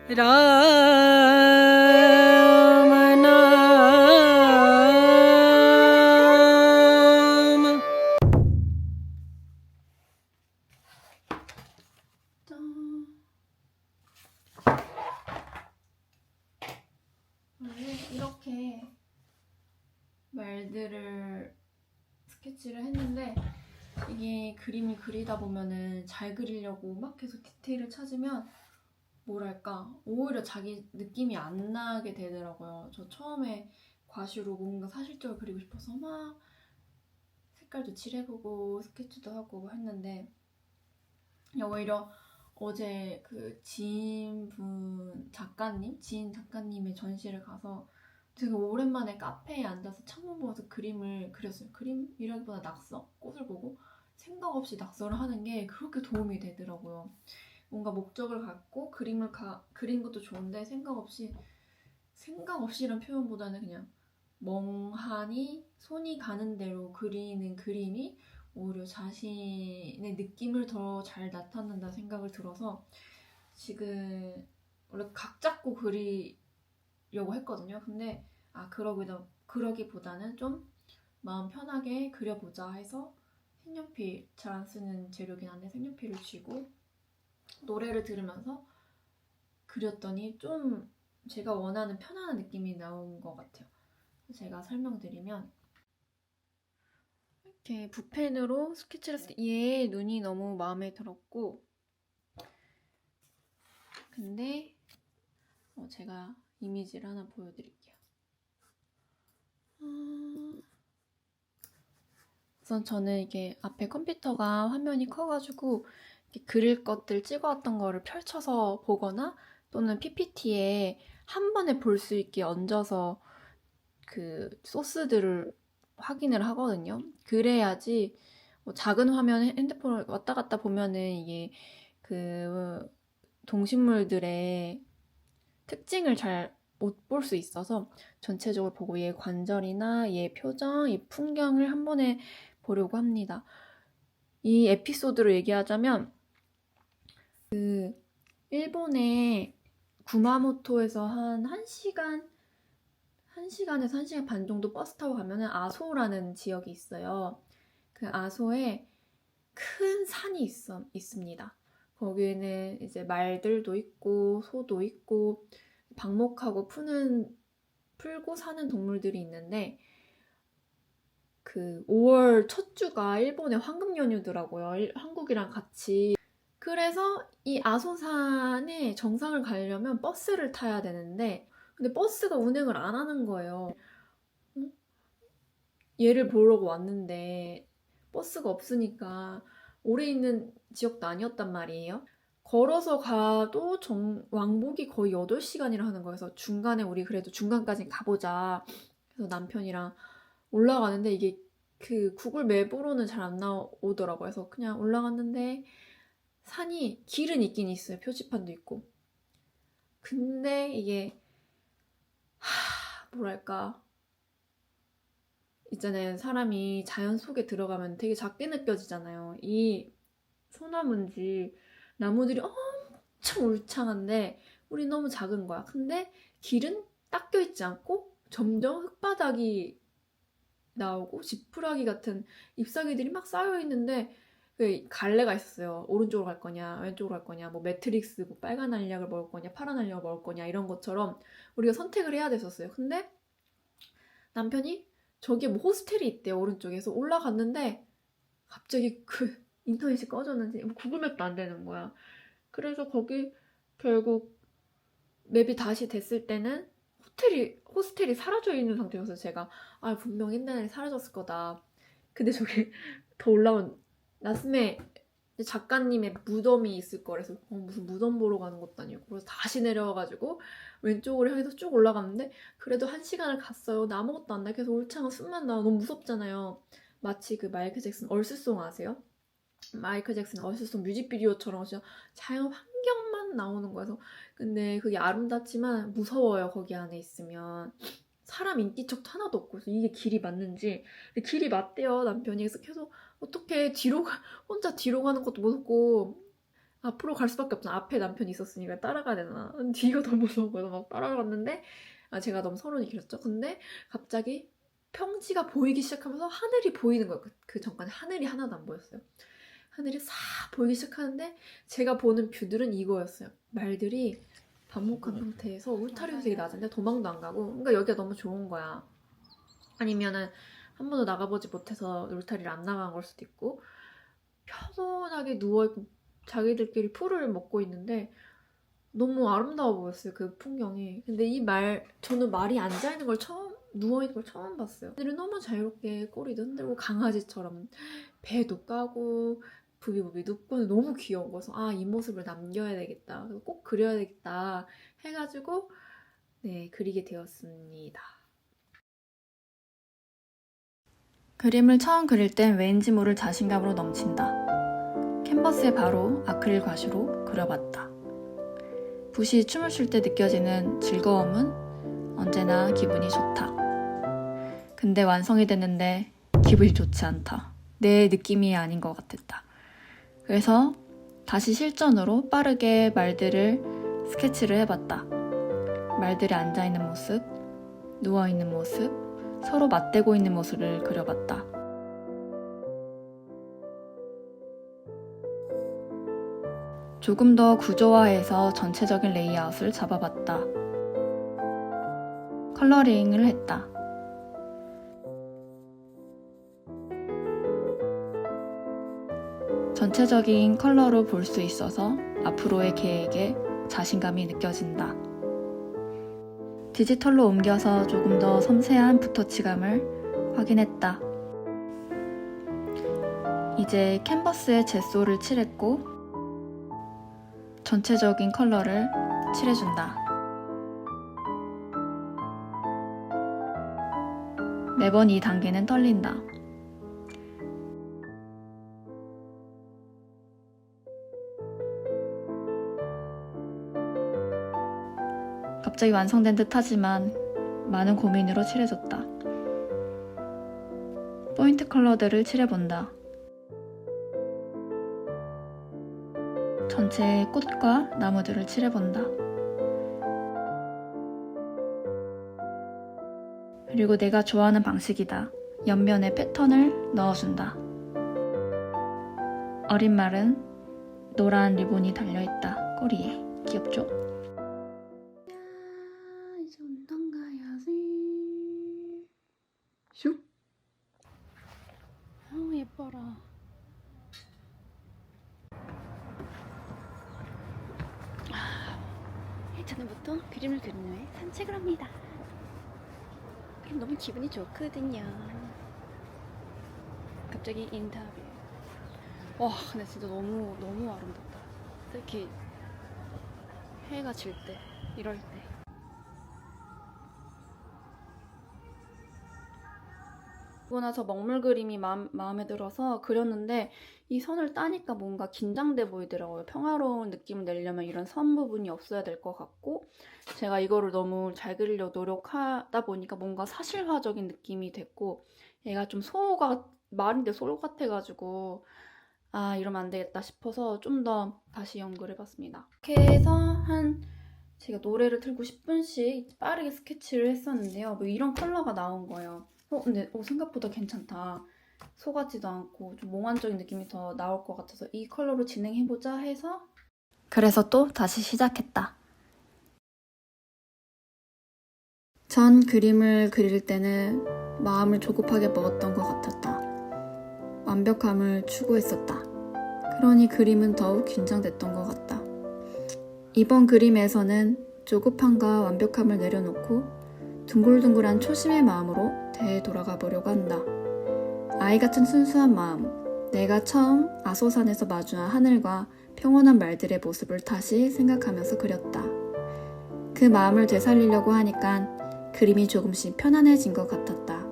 राम नाम। 짠. 이렇게 말들을 스케치를 했는데, 이게 그림을 그리다 보면은 잘 그리려고 막 계속 디테일을 찾으면 뭐랄까 오히려 자기 느낌이 안 나게 되더라고요. 저 처음에 과시로 뭔가 사실적으로 그리고 싶어서 막 색깔도 칠해보고 스케치도 하고 했는데, 오히려 어제 그 지인 작가님의 전시를 가서 되게 오랜만에 카페에 앉아서 창문 보면서 그림을 그렸어요. 그림이라기보다 낙서? 꽃을 보고 생각 없이 낙서를 하는 게 그렇게 도움이 되더라고요. 뭔가 목적을 갖고 그린 것도 좋은데 생각 없이란 표현보다는 그냥 멍하니 손이 가는 대로 그리는 그림이 오히려 자신의 느낌을 더 잘 나타낸다 생각을 들어서 지금 원래 각 잡고 그리려고 했거든요. 근데 그러기보다는 좀 마음 편하게 그려보자 해서 색연필, 잘 안 쓰는 재료긴 한데 색연필을 쥐고 노래를 들으면서 그렸더니 좀 제가 원하는 편안한 느낌이 나온 것 같아요. 제가 설명드리면, 이렇게 붓펜으로 스케치를 했을 때 얘의 눈이 너무 마음에 들었고, 근데 제가 이미지를 하나 보여드릴게요. 우선 저는 이게 앞에 컴퓨터가 화면이 커가지고 이렇게 그릴 것들 찍어왔던 거를 펼쳐서 보거나 또는 PPT에 한 번에 볼 수 있게 얹어서 그 소스들을 확인을 하거든요. 그래야지 작은 화면 핸드폰을 왔다 갔다 보면은 이게 그 동식물들의 특징을 잘 못 볼 수 있어서 전체적으로 보고 얘 관절이나 얘 표정, 얘 풍경을 한 번에 보려고 합니다. 이 에피소드로 얘기하자면 그 일본의 구마모토에서 한 1시간에서 1시간 반 정도 버스 타고 가면은 아소라는 지역이 있어요. 그 아소에 큰 산이 있습니다. 거기에는 이제 말들도 있고 소도 있고 방목하고 풀고 사는 동물들이 있는데, 그 5월 첫 주가 일본의 황금 연휴더라고요. 한국이랑 같이. 그래서 이 아소산의 정상을 가려면 버스를 타야 되는데, 근데 버스가 운행을 안 하는 거예요. 얘를 보려고 왔는데 버스가 없으니까 오래 있는 지역도 아니었단 말이에요. 걸어서 가도 왕복이 거의 8시간이라 하는 거여서 중간에 우리 그래도 중간까지 가보자. 그래서 남편이랑 올라가는데 이게 그 구글 맵으로는 잘 안 나오더라고요. 그래서 그냥 올라갔는데 길은 있긴 있어요. 표지판도 있고. 근데 이게 뭐랄까 있잖아요. 사람이 자연 속에 들어가면 되게 작게 느껴지잖아요. 이 소나무인지 나무들이 엄청 울창한데 우리 너무 작은 거야. 근데 길은 닦여 있지 않고 점점 흙바닥이 나오고 지푸라기 같은 잎사귀들이 막 쌓여 있는데 그 갈래가 있었어요. 오른쪽으로 갈 거냐, 왼쪽으로 갈 거냐, 뭐 매트릭스, 뭐 빨간 알약을 먹을 거냐, 파란 알약을 먹을 거냐 이런 것처럼 우리가 선택을 해야 됐었어요. 근데 남편이 저기에 뭐 호스텔이 있대요. 오른쪽에서 올라갔는데 갑자기 그 인터넷이 꺼졌는지 구글맵도 안 되는 거야. 그래서 거기 결국 맵이 다시 됐을 때는 호스텔이 사라져 있는 상태여서 제가 분명 옛날에 사라졌을 거다. 근데 저기 더 올라온 나스메 작가님의 무덤이 있을 거라서 무슨 무덤 보러 가는 것도 아니고, 그래서 다시 내려와가지고 왼쪽으로 향해서 쭉 올라갔는데 그래도 1시간을 갔어요. 근데 아무것도 안 나. 계속 울창한 숨만 나와. 너무 무섭잖아요. 마치 그 마이클 잭슨 얼스송 아세요? 마이클 잭슨 얼스송 뮤직비디오처럼 진짜 자연 환경만 나오는 거여서. 근데 그게 아름답지만 무서워요. 거기 안에 있으면 사람 인기척도 하나도 없고. 그래서 이게 길이 맞는지. 근데 길이 맞대요. 남편이. 그래서 계속 어떻게 혼자 뒤로 가는 것도 무섭고 앞으로 갈 수밖에 없잖아. 앞에 남편이 있었으니까 따라가야 되나. 뒤가 더 무서운 거야. 막 따라갔는데 제가 너무 서론이 길었죠. 근데 갑자기 평지가 보이기 시작하면서 하늘이 보이는 거예요. 그 전까지 하늘이 하나도 안 보였어요. 하늘이 싹 보이기 시작하는데 제가 보는 뷰들은 이거였어요. 말들이 반목한 상태에서 울타리 되게 낮은데 도망도 안 가고, 그러니까 여기가 너무 좋은 거야. 아니면은 한 번도 나가보지 못해서 울타리를 안 나간 걸 수도 있고, 편안하게 누워있고 자기들끼리 풀을 먹고 있는데 너무 아름다워 보였어요, 그 풍경이. 근데 저는 말이 앉아있는 걸 누워있는 걸 처음 봤어요. 애들이 너무 자유롭게 꼬리도 흔들고 강아지처럼 배도 까고 부비부비 눕고 너무 귀여운 거여서 이 모습을 남겨야 되겠다, 꼭 그려야 되겠다 해가지고 그리게 되었습니다. 그림을 처음 그릴 땐 왠지 모를 자신감으로 넘친다. 캔버스에 바로 아크릴 과시로 그려봤다. 붓이 춤을 출 때 느껴지는 즐거움은 언제나 기분이 좋다. 근데 완성이 됐는데 기분이 좋지 않다. 내 느낌이 아닌 것 같았다. 그래서 다시 실전으로 빠르게 말들을 스케치를 해봤다. 말들이 앉아있는 모습, 누워있는 모습, 서로 맞대고 있는 모습을 그려봤다. 조금 더 구조화해서 전체적인 레이아웃을 잡아봤다. 컬러링을 했다. 전체적인 컬러로 볼 수 있어서 앞으로의 계획에 자신감이 느껴진다. 디지털로 옮겨서 조금 더 섬세한 붓터치감을 확인했다. 이제 캔버스에 젯소를 칠했고 전체적인 컬러를 칠해준다. 매번 이 단계는 떨린다. 갑자기 완성된 듯 하지만 많은 고민으로 칠해줬다. 포인트 컬러들을 칠해본다. 전체 꽃과 나무들을 칠해본다. 그리고 내가 좋아하는 방식이다. 옆면에 패턴을 넣어준다. 어린 말은 노란 리본이 달려있다. 꼬리에. 귀엽죠? 이제 운동 가야지. 슉. 예뻐라. 저는부터 그림을 그린 후에 산책을 합니다. 그럼 너무 기분이 좋거든요. 갑자기 인터뷰. 와, 근데 진짜 너무 아름답다. 특히 해가 질 때, 이럴 때. 그러고 나서 먹물 그림이 마음에 들어서 그렸는데 이 선을 따니까 뭔가 긴장돼 보이더라고요. 평화로운 느낌을 내려면 이런 선 부분이 없어야 될 것 같고, 제가 이거를 너무 잘 그리려 노력하다 보니까 뭔가 사실화적인 느낌이 됐고, 얘가 좀 말인데 소 같아가지고 이러면 안 되겠다 싶어서 좀 더 다시 연구를 해봤습니다. 이렇게 해서 제가 노래를 틀고 10분씩 빠르게 스케치를 했었는데요. 뭐 이런 컬러가 나온 거예요. 근데 생각보다 괜찮다. 소 같지도 않고 좀 몽환적인 느낌이 더 나올 것 같아서 이 컬러로 진행해보자 해서, 그래서 또 다시 시작했다. 전 그림을 그릴 때는 마음을 조급하게 먹었던 것 같았다. 완벽함을 추구했었다. 그러니 그림은 더욱 긴장됐던 것 같다. 이번 그림에서는 조급함과 완벽함을 내려놓고 둥글둥글한 초심의 마음으로 되돌아가 보려고 한다. 아이 같은 순수한 마음, 내가 처음 아소산에서 마주한 하늘과 평온한 말들의 모습을 다시 생각하면서 그렸다. 그 마음을 되살리려고 하니까 그림이 조금씩 편안해진 것 같았다.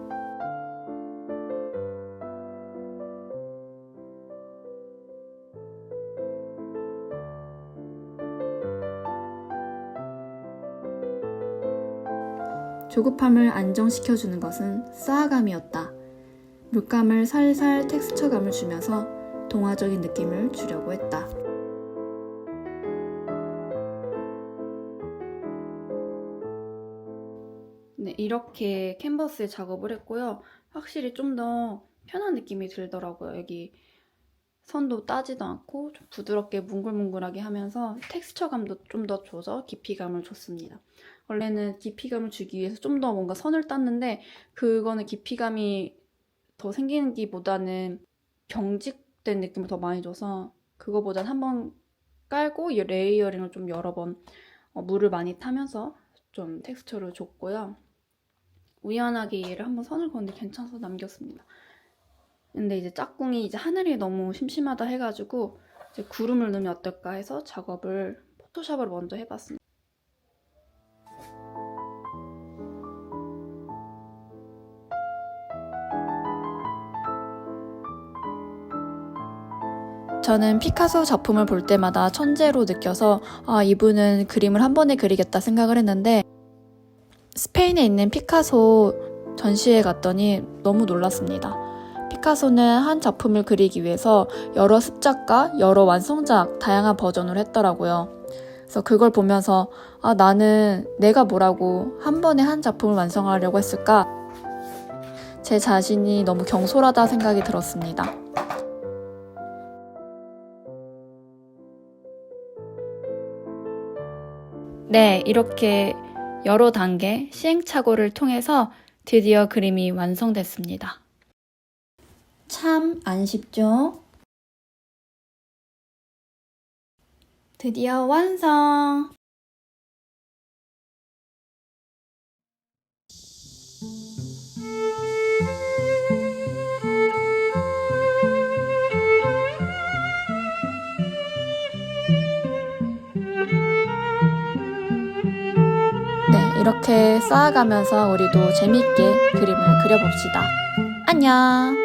조급함을 안정시켜주는 것은 쌓아감이었다. 물감을 살살 텍스처감을 주면서 동화적인 느낌을 주려고 했다. 네, 이렇게 캔버스에 작업을 했고요. 확실히 좀 더 편한 느낌이 들더라고요. 여기 선도 따지도 않고 좀 부드럽게 뭉글뭉글하게 하면서 텍스처감도 좀 더 줘서 깊이감을 줬습니다. 원래는 깊이감을 주기 위해서 좀 더 뭔가 선을 땄는데 그거는 깊이감이 더 생기기보다는 경직된 느낌을 더 많이 줘서 그거보단 한번 깔고 레이어링을 좀 여러 번 물을 많이 타면서 좀 텍스처를 줬고요. 우연하게 얘를 한번 선을 그었는데 괜찮아서 남겼습니다. 근데 이제 짝꿍이 이제 하늘이 너무 심심하다 해가지고 이제 구름을 넣으면 어떨까 해서 작업을 포토샵으로 먼저 해봤습니다. 저는 피카소 작품을 볼 때마다 천재로 느껴서 이분은 그림을 한 번에 그리겠다 생각을 했는데 스페인에 있는 피카소 전시회 갔더니 너무 놀랐습니다. 피카소는 한 작품을 그리기 위해서 여러 습작과 여러 완성작 다양한 버전을 했더라고요. 그래서 그걸 보면서 나는 내가 뭐라고 한 번에 한 작품을 완성하려고 했을까? 제 자신이 너무 경솔하다 생각이 들었습니다. 네, 이렇게 여러 단계 시행착오를 통해서 드디어 그림이 완성됐습니다. 참 안 쉽죠? 드디어 완성! 네, 이렇게 쌓아가면서 우리도 재밌게 그림을 그려봅시다. 안녕!